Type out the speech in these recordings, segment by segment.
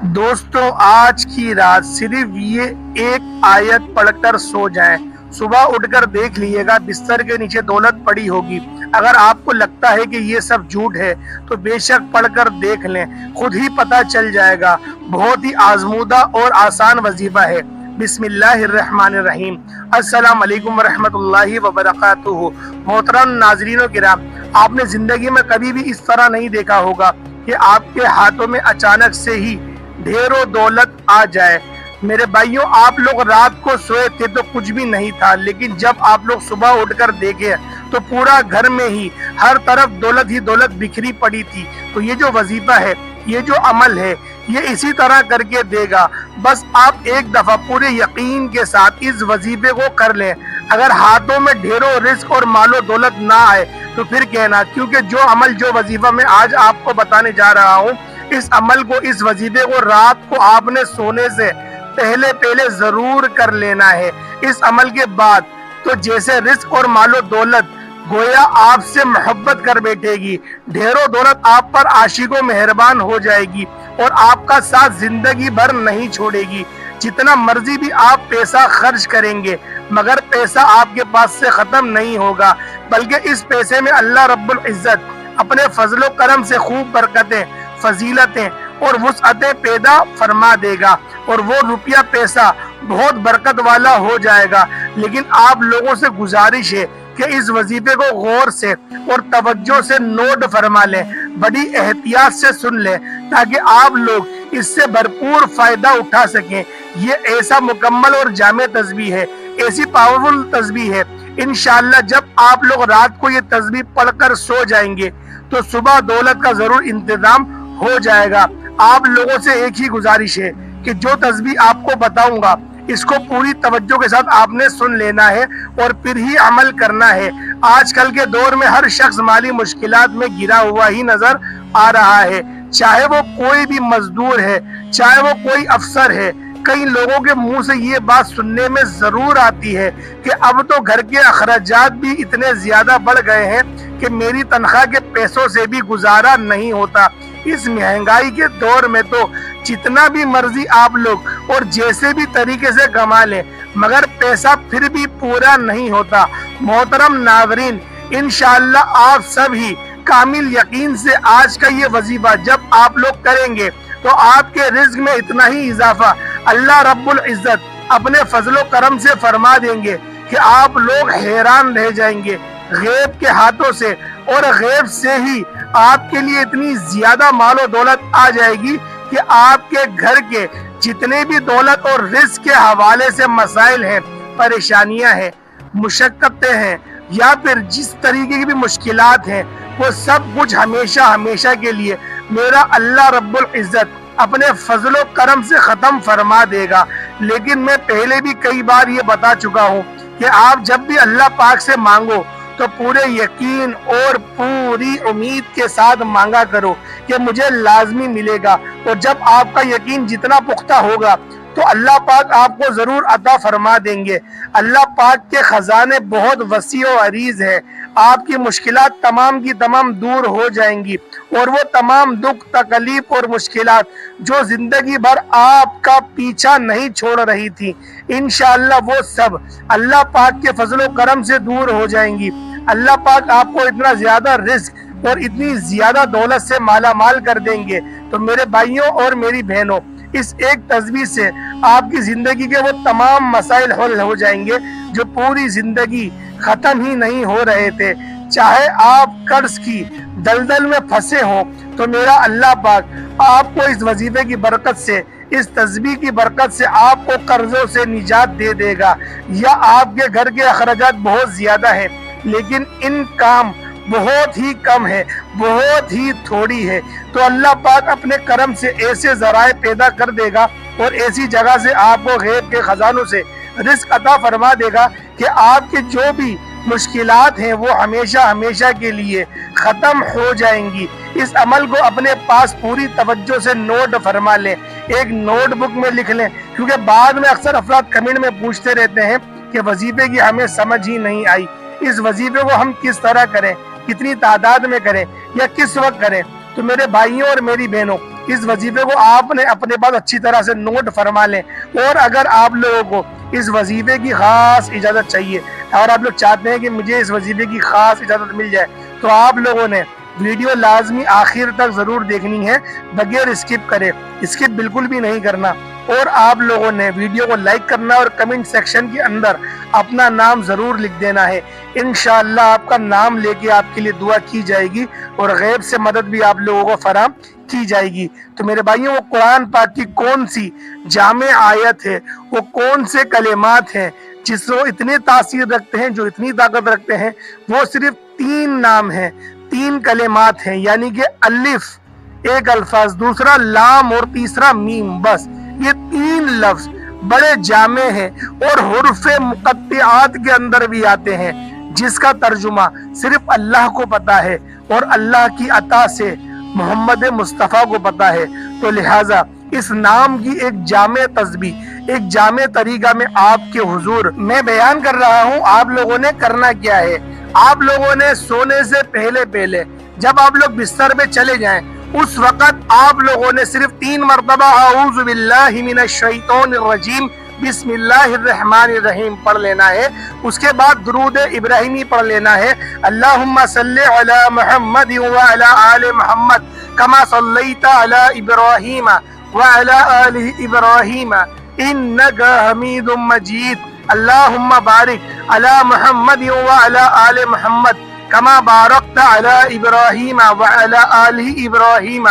دوستوں آج کی رات صرف یہ ایک آیت پڑھ کر سو جائیں۔ صبح اٹھ کر دیکھ لیے گا بستر کے نیچے دولت پڑی ہوگی۔ اگر آپ کو لگتا ہے کہ یہ سب جھوٹ ہے تو بے شک پڑھ کر دیکھ لیں، خود ہی پتہ چل جائے گا۔ بہت ہی آزمودہ اور آسان وظیفہ ہے۔ بسم اللہ الرحمن الرحیم۔ السلام علیکم ورحمۃ اللہ وبرکاتہ۔ محترم ناظرین و کرام، آپ نے زندگی میں کبھی بھی اس طرح نہیں دیکھا ہوگا کہ آپ کے ہاتھوں میں اچانک سے ہی ڈھیروں دولت آ جائے۔ میرے بھائیوں، آپ لوگ رات کو سوئے تھے تو کچھ بھی نہیں تھا، لیکن جب آپ لوگ صبح اٹھ کر دیکھے تو پورا گھر میں ہی ہر طرف دولت ہی دولت بکھری پڑی تھی۔ تو یہ جو وظیفہ ہے، یہ جو عمل ہے، یہ اسی طرح کر کے دے گا۔ بس آپ ایک دفعہ پورے یقین کے ساتھ اس وظیفے کو کر لیں۔ اگر ہاتھوں میں ڈھیروں رزق اور مال و دولت نہ آئے تو پھر کہنا، کیونکہ جو عمل جو وظیفہ میں آج آپ کو بتانے جا رہا ہوں، اس عمل کو، اس وظیفے کو رات کو آپ نے سونے سے پہلے ضرور کر لینا ہے۔ اس عمل کے بعد تو جیسے رزق اور مال و دولت گویا آپ سے محبت کر بیٹھے گی، ڈھیروں دولت آپ پر عاشق و مہربان ہو جائے گی اور آپ کا ساتھ زندگی بھر نہیں چھوڑے گی۔ جتنا مرضی بھی آپ پیسہ خرچ کریں گے، مگر پیسہ آپ کے پاس سے ختم نہیں ہوگا، بلکہ اس پیسے میں اللہ رب العزت اپنے فضل و کرم سے خوب برکتیں، فضیلتیں اور وسعتیں پیدا فرما دے گا، اور وہ روپیہ پیسہ بہت برکت والا ہو جائے گا۔ لیکن آپ لوگوں سے گزارش ہے کہ اس وظیفے کو غور سے اور توجہ سے نوٹ فرما لیں، بڑی احتیاط سے سن لیں، تاکہ آپ لوگ اس سے بھرپور فائدہ اٹھا سکیں۔ یہ ایسا مکمل اور جامع تسبیح ہے، ایسی پاورفل تسبیح ہے۔ انشاءاللہ جب آپ لوگ رات کو یہ تسبیح پڑھ کر سو جائیں گے تو صبح دولت کا ضرور انتظام ہو جائے گا۔ آپ لوگوں سے ایک ہی گزارش ہے کہ جو تسبیح آپ کو بتاؤں گا، اس کو پوری توجہ کے ساتھ آپ نے سن لینا ہے اور پھر ہی عمل کرنا ہے۔ آج کل کے دور میں ہر شخص مالی مشکلات میں گرا ہوا ہی نظر آ رہا ہے، چاہے وہ کوئی بھی مزدور ہے، چاہے وہ کوئی افسر ہے۔ کئی لوگوں کے منہ سے یہ بات سننے میں ضرور آتی ہے کہ اب تو گھر کے اخراجات بھی اتنے زیادہ بڑھ گئے ہیں کہ میری تنخواہ کے پیسوں سے بھی گزارا نہیں ہوتا۔ اس مہنگائی کے دور میں تو جتنا بھی مرضی آپ لوگ اور جیسے بھی طریقے سے کما لیں، مگر پیسہ پھر بھی پورا نہیں ہوتا۔ محترم ناظرین، انشاءاللہ آپ سب ہی کامل یقین سے آج کا یہ وظیفہ جب آپ لوگ کریں گے تو آپ کے رزق میں اتنا ہی اضافہ اللہ رب العزت اپنے فضل و کرم سے فرما دیں گے کہ آپ لوگ حیران رہ جائیں گے۔ غیب کے ہاتھوں سے اور غیب سے ہی آپ کے لیے اتنی زیادہ مال و دولت آ جائے گی کہ آپ کے گھر کے جتنے بھی دولت اور رزق کے حوالے سے مسائل ہیں، پریشانیاں ہیں، مشقتیں ہیں، یا پھر جس طریقے کی بھی مشکلات ہیں، وہ سب کچھ ہمیشہ ہمیشہ کے لیے میرا اللہ رب العزت اپنے فضل و کرم سے ختم فرما دے گا۔ لیکن میں پہلے بھی کئی بار یہ بتا چکا ہوں کہ آپ جب بھی اللہ پاک سے مانگو تو پورے یقین اور پوری امید کے ساتھ مانگا کرو کہ مجھے لازمی ملے گا، اور جب آپ کا یقین جتنا پختہ ہوگا تو اللہ پاک آپ کو ضرور عطا فرما دیں گے۔ اللہ پاک کے خزانے بہت وسیع و عریض ہیں، آپ کی مشکلات تمام کی تمام دور ہو جائیں گی، اور وہ تمام دکھ، تکلیف اور مشکلات جو زندگی بھر آپ کا پیچھا نہیں چھوڑ رہی تھی، انشاءاللہ وہ سب اللہ پاک کے فضل و کرم سے دور ہو جائیں گی۔ اللہ پاک آپ کو اتنا زیادہ رزق اور اتنی زیادہ دولت سے مالا مال کر دیں گے۔ تو میرے بھائیوں اور میری بہنوں، اس ایک تسبیح سے آپ کی زندگی کے وہ تمام مسائل حل ہو جائیں گے جو پوری زندگی ختم ہی نہیں ہو رہے تھے۔ چاہے آپ قرض کی دلدل میں پھنسے ہوں تو میرا اللہ پاک آپ کو اس وظیفے کی برکت سے، اس تسبیح کی برکت سے آپ کو قرضوں سے نجات دے دے گا۔ یا آپ کے گھر کے اخراجات بہت زیادہ ہیں لیکن انکم بہت ہی کم ہے، بہت ہی تھوڑی ہے، تو اللہ پاک اپنے کرم سے ایسے ذرائع پیدا کر دے گا اور ایسی جگہ سے آپ کو غیب کے خزانوں سے رزق عطا فرما دے گا کہ آپ کے جو بھی مشکلات ہیں وہ ہمیشہ ہمیشہ کے لیے ختم ہو جائیں گی۔ اس عمل کو اپنے پاس پوری توجہ سے نوٹ فرما لیں، ایک نوٹ بک میں لکھ لیں، کیونکہ بعد میں اکثر افراد کمنٹ میں پوچھتے رہتے ہیں کہ وظیفے کی ہمیں سمجھ ہی نہیں آئی، اس وظیفے کو ہم کس طرح کریں، کتنی تعداد میں کریں یا کس وقت کریں۔ تو میرے بھائیوں اور میری بہنوں، اس وظیفے کو آپ نے اپنے پاس اچھی طرح سے نوٹ فرما لیں، اور اگر آپ لوگوں کو اس وظیفے کی خاص اجازت چاہیے، اور آپ لوگ چاہتے ہیں کہ مجھے اس وظیفے کی خاص اجازت مل جائے، تو آپ لوگوں نے ویڈیو لازمی آخر تک ضرور دیکھنی ہے، بغیر اسکپ کرے، اسکپ بالکل بھی نہیں کرنا، اور آپ لوگوں نے ویڈیو کو لائک کرنا اور کمنٹ سیکشن کے اندر اپنا نام ضرور لکھ دینا ہے۔ انشاءاللہ آپ کا نام لے کے آپ کے لیے دعا کی جائے گی، اور غیب سے مدد بھی آپ لوگوں کو فراہم کی جائے گی۔ تو میرے بھائیوں، وہ قرآن پاک کی کون سی جامع آیت ہے، وہ کون سے کلمات ہیں جس کو اتنے تاثیر رکھتے ہیں، جو اتنی طاقت رکھتے ہیں؟ وہ صرف 3 نام ہیں، 3 کلمات ہیں، یعنی کہ الف ایک الفاظ، دوسرا لام اور تیسرا میم، بس یہ 3 لفظ بڑے جامع ہیں اور حروف مقطعات کے اندر بھی آتے ہیں، جس کا ترجمہ صرف اللہ کو پتا ہے اور اللہ کی عطا سے محمد مصطفیٰ کو پتا ہے۔ تو لہٰذا اس نام کی ایک جامع تسبیح، ایک جامع طریقہ میں آپ کے حضور میں بیان کر رہا ہوں۔ آپ لوگوں نے کرنا کیا ہے؟ آپ لوگوں نے سونے سے پہلے جب آپ لوگ بستر پہ چلے جائیں، اس وقت آپ لوگوں نے صرف 3 مرتبہ اعوذ باللہ من الشیطان الرجیم بسم اللہ الرحمن الرحیم پڑھ لینا ہے۔ اس کے بعد درود ابراہیمی پڑھ لینا ہے، اللہم صلی علی محمد وعلی آل محمد کما صلیت علی ابراہیم وعلی آل ابراہیم انک حمید مجید، اللہم بارک علی محمد وعلی آل محمد کما بارکت علی ابراہیم وعلی آل ابراہیم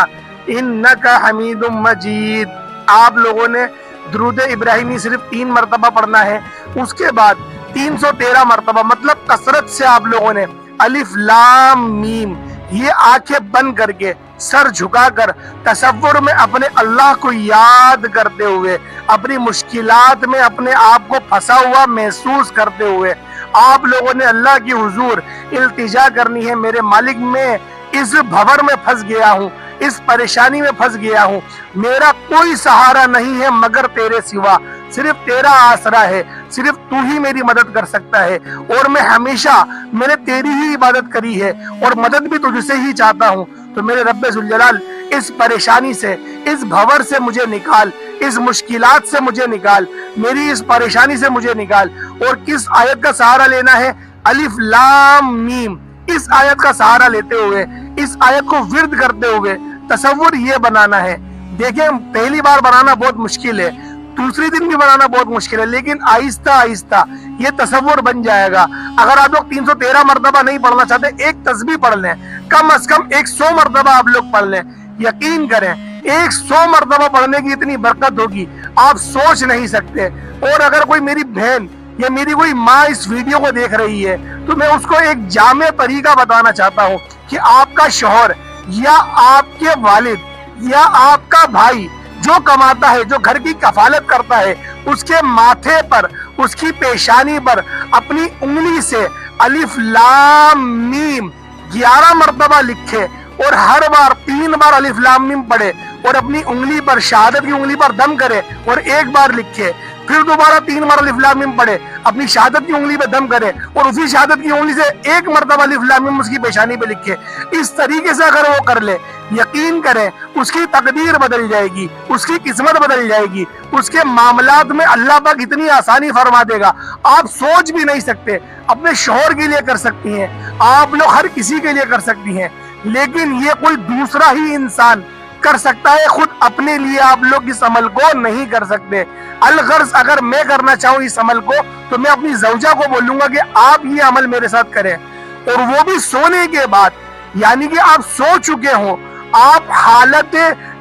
انک حمید مجید۔ آپ لوگوں نے درود ابراہیمی صرف 3 مرتبہ پڑھنا ہے۔ اس کے بعد 313 مرتبہ، مطلب کثرت سے آپ لوگوں نے الف لام میم یہ آنکھیں بند کر کے، سر جھکا کر، تصور میں اپنے اللہ کو یاد کرتے ہوئے، اپنی مشکلات میں اپنے آپ کو پھنسا ہوا محسوس کرتے ہوئے آپ لوگوں نے اللہ کی حضور التجا کرنی ہے، میرے مالک میں اس بھور میں پھنس گیا ہوں، اس پریشانی میں پھنس گیا ہوں، میرا کوئی سہارا نہیں ہے مگر تیرے سوا، صرف تیرا آسرا ہے، صرف تو ہی میری مدد کر سکتا ہے، اور میں ہمیشہ میں نے تیری ہی عبادت کری ہے اور مدد بھی تجھ سے ہی چاہتا ہوں۔ تو میرے رب ذوالجلال اس پریشانی سے، اس بھور سے مجھے نکال، اس مشکلات سے مجھے نکال، میری اس پریشانی سے مجھے نکال۔ اور کس آیت کا سہارا لینا ہے؟ الف لام میم، اس آیت کا سہارا لیتے ہوئے، اس آیت کو ورد کرتے ہوئے تصور یہ بنانا ہے۔ دیکھیں، پہلی بار بنانا بہت مشکل ہے، دوسری دن بھی بنانا بہت مشکل ہے، لیکن آہستہ آہستہ یہ تصور بن جائے گا۔ اگر آپ لوگ 313 مرتبہ نہیں پڑھنا چاہتے، ایک تسبیح پڑھ لیں، کم از کم 100 مرتبہ آپ لوگ پڑھ لیں۔ یقین کریں 100 مرتبہ پڑھنے کی اتنی برکت ہوگی آپ سوچ نہیں سکتے۔ اور اگر کوئی میری بہن یا میری کوئی ماں اس ویڈیو کو دیکھ رہی ہے تو میں اس کو ایک جامع طریقہ بتانا چاہتا ہوں کہ آپ کا شوہر یا آپ کے والد یا آپ کا بھائی جو کماتا ہے، جو گھر کی کفالت کرتا ہے، اس کے ماتھے پر، اس کی پیشانی پر اپنی انگلی سے الف لام میم 11 مرتبہ لکھے، اور ہر بار 3 بار الف لام میم پڑھے، اور اپنی انگلی پر، شہادت کی انگلی پر دم کرے اور 1 بار لکھے، پھر دوبارہ 3 بار الف لام میم پڑھے، اپنی شہادت کی انگلی پہ دم کرے، اور اسی شہادت کی انگلی سے 1 مرتبہ الف لام میم اس کی پیشانی پہ لکھے۔ اس طریقے سے اگر وہ کر لے، یقین کریں اس کی تقدیر بدل جائے گی، اس کی قسمت بدل جائے گی، اس کے معاملات میں اللہ پاک اتنی آسانی فرما دے گا آپ سوچ بھی نہیں سکتے۔ اپنے شوہر کے لیے کر سکتی ہیں آپ لوگ، ہر کسی کے لیے کر سکتی ہیں، لیکن یہ کوئی دوسرا ہی انسان کر سکتا ہے، خود اپنے لیے آپ لوگ اس عمل کو نہیں کر سکتے۔ الغرض اگر میں کرنا چاہوں اس عمل کو تو میں اپنی زوجہ کو بولوں گا کہ آپ یہ عمل میرے ساتھ کریں، اور وہ بھی سونے کے بعد، یعنی کہ آپ سو چکے ہوں، آپ حالت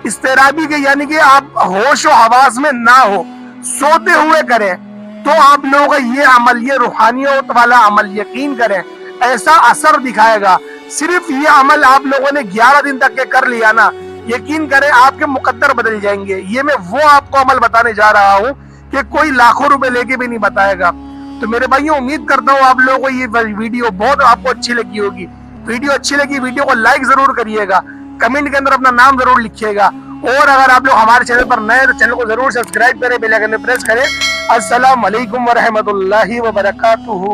اضطرابی کے، یعنی کہ آپ ہوش و حواس میں نہ ہو، سوتے ہوئے کریں، تو آپ لوگوں کا یہ عمل، یہ روحانیت والا عمل، یقین کریں ایسا اثر دکھائے گا۔ صرف یہ عمل آپ لوگوں نے 11 دن تک کے کر لیا نا، یقین کریں آپ کے مقدر بدل جائیں گے۔ یہ میں وہ آپ کو عمل بتانے جا رہا ہوں کہ کوئی لاکھوں روپے لے کے بھی نہیں بتائے گا۔ تو میرے بھائیوں، امید کرتا ہوں آپ لوگوں کو یہ ویڈیو بہت آپ کو اچھی لگی ہوگی۔ ویڈیو اچھی لگی، ویڈیو کو لائک ضرور کریے گا، کمنٹ کے اندر اپنا نام ضرور لکھیے گا، اور اگر آپ لوگ ہمارے چینل پر نئے تو چینل کو ضرور سبسکرائب کریں، بیل آئیکن پریس کریں۔ السلام علیکم ورحمۃ اللہ وبرکاتہ۔